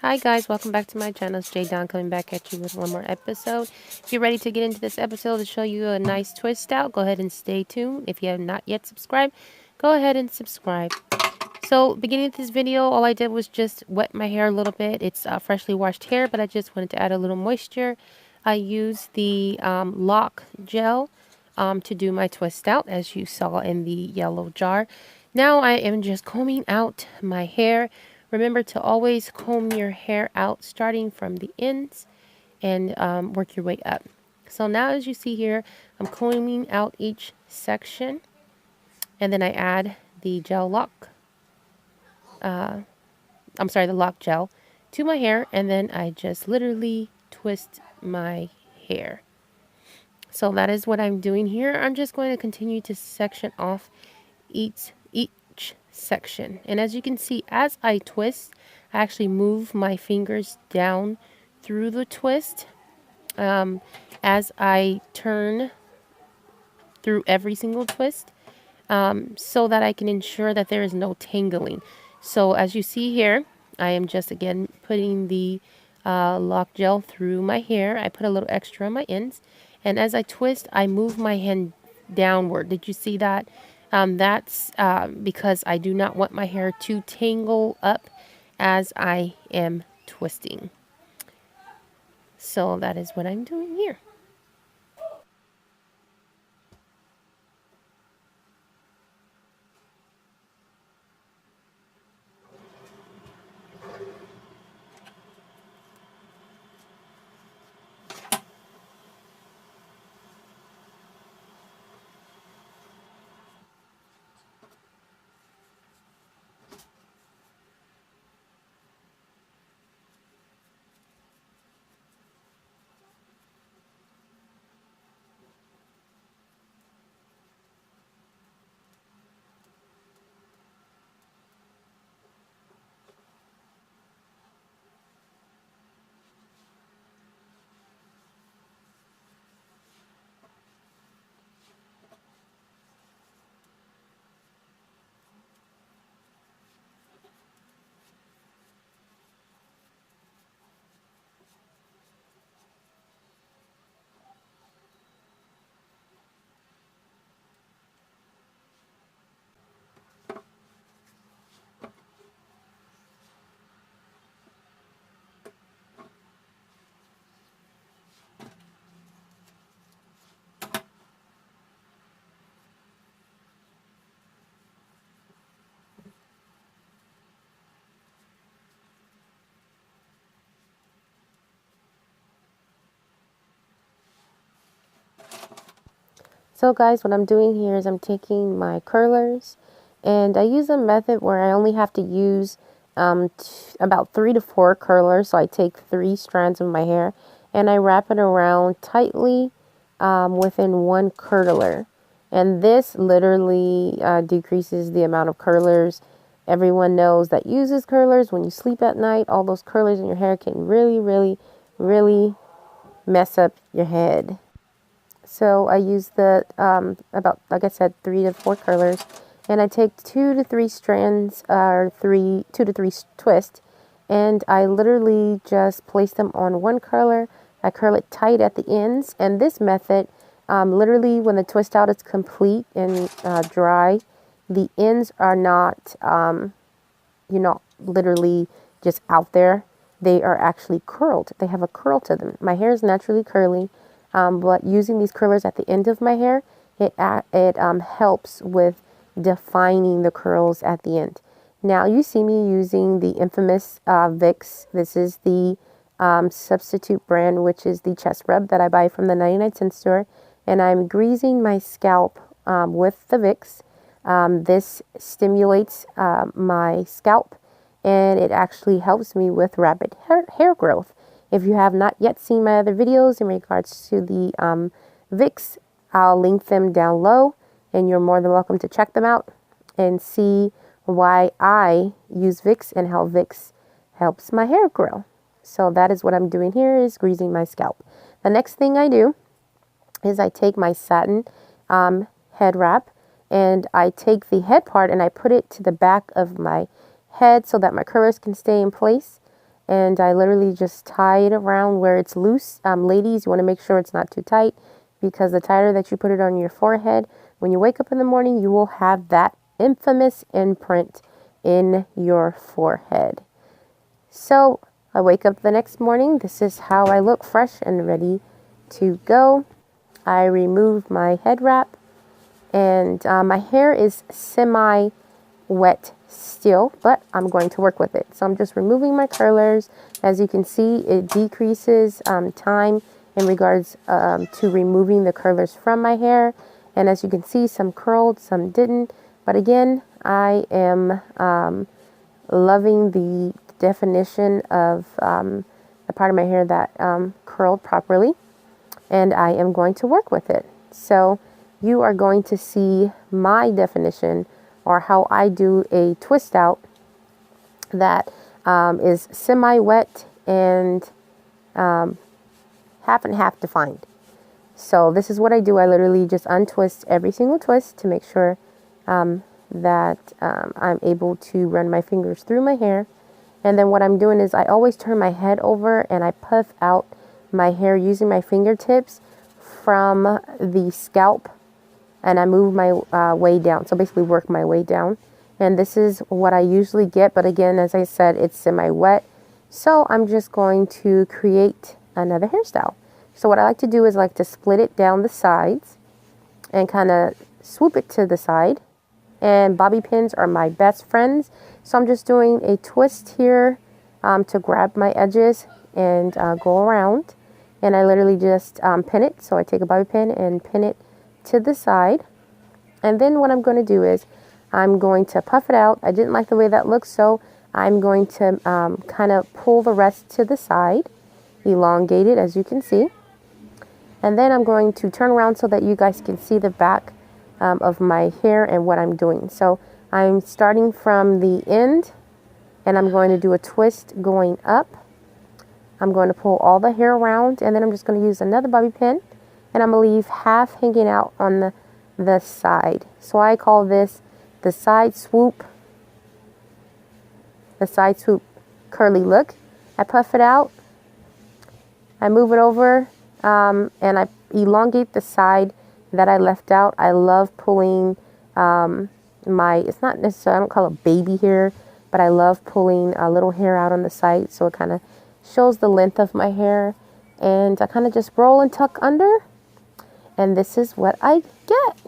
Hi guys, welcome back to my channel. It's Jay Don coming back at you with one more episode. If you're ready to get into this episode to show you a nice twist out, go ahead and stay tuned. If you have not yet subscribed, go ahead and subscribe. So beginning of this video, all I did was just wet my hair a little bit. It's freshly washed hair, but I just wanted to add a little moisture. I used the lock gel to do my twist out, as you saw in the yellow jar. Now I am just combing out my hair. Remember to always comb your hair out starting from the ends and work your way up. So now as you see here, I'm combing out each section and then I add the gel lock. The lock gel to my hair, and then I just literally twist my hair. So that is what I'm doing here. I'm just going to continue to section off each section. And as you can see, as I twist, I actually move my fingers down through the twist as I turn through every single twist so that I can ensure that there is no tangling. So as you see here, I am just again putting the lock gel through my hair. I put a little extra on my ends. And as I twist, I move my hand downward. Did you see that? That's because I do not want my hair to tangle up as I am twisting. So that is what I'm doing here. So guys, what I'm doing here is I'm taking my curlers and I use a method where I only have to use about 3 to 4 curlers. So I take 3 strands of my hair and I wrap it around tightly within one curler. And this literally decreases the amount of curlers. Everyone knows that uses curlers. When you sleep at night, all those curlers in your hair can really, really, really mess up your head. So I use the about, like I said, 3 to 4 curlers, and I take 2 to 3 strands or 2 to 3 twists, and I literally just place them on one curler. I curl it tight at the ends, and this method, literally when the twist out is complete and dry, the ends are not, literally just out there. They are actually curled. They have a curl to them. My hair is naturally curly. But using these curlers at the end of my hair, it helps with defining the curls at the end. Now you see me using the infamous Vicks. This is the substitute brand, which is the chest rub that I buy from the 99-cent store. And I'm greasing my scalp with the Vicks. This stimulates my scalp, and it actually helps me with rapid hair growth. If you have not yet seen my other videos in regards to the Vicks, I'll link them down low, and you're more than welcome to check them out and see why I use Vicks and how Vicks helps my hair grow. So that is what I'm doing here, is greasing my scalp. The next thing I do is I take my satin head wrap, and I take the head part and I put it to the back of my head so that my curlers can stay in place. and I literally just tie it around where it's loose. Ladies, you want to make sure it's not too tight, because the tighter that you put it on your forehead, when you wake up in the morning, you will have that infamous imprint in your forehead. So I wake up the next morning. This is how I look, fresh and ready to go. I remove my head wrap, and my hair is semi-wet still, but I'm going to work with it. So I'm just removing my curlers. As you can see, it decreases time in regards to removing the curlers from my hair. And as you can see, some curled, some didn't. But again, I am loving the definition of the part of my hair that curled properly, and I am going to work with it. So you are going to see my definition, or how I do a twist out that is semi-wet and half and half defined. So this is what I do. I literally just untwist every single twist to make sure that I'm able to run my fingers through my hair. And then what I'm doing is I always turn my head over and I puff out my hair using my fingertips from the scalp, and I move my way down. So basically work my way down. And this is what I usually get. But again, as I said, it's semi-wet. So I'm just going to create another hairstyle. So what I like to do is I like to split it down the sides and kind of swoop it to the side. And bobby pins are my best friends. So I'm just doing a twist here to grab my edges and go around. And I literally just pin it. So I take a bobby pin and pin it to the side. And then what I'm going to do is I'm going to puff it out. I didn't like the way that looks, so I'm going to kind of pull the rest to the side, elongate it, as you can see. And then I'm going to turn around so that you guys can see the back of my hair and what I'm doing. So I'm starting from the end, and I'm going to do a twist going up. I'm going to pull all the hair around, and then I'm just going to use another bobby pin, and I'm going to leave half hanging out on the side. So I call this the side swoop curly look. I puff it out, I move it over, and I elongate the side that I left out. I love pulling it's not necessarily, I don't call it baby hair, but I love pulling a little hair out on the side, so it kind of shows the length of my hair. And I kind of just roll and tuck under, and this is what I get.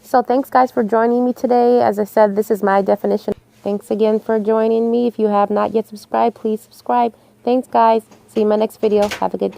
So thanks guys for joining me today. As I said, this is my definition. Thanks again for joining me. If you have not yet subscribed, please subscribe. Thanks guys. See you in my next video. Have a good day.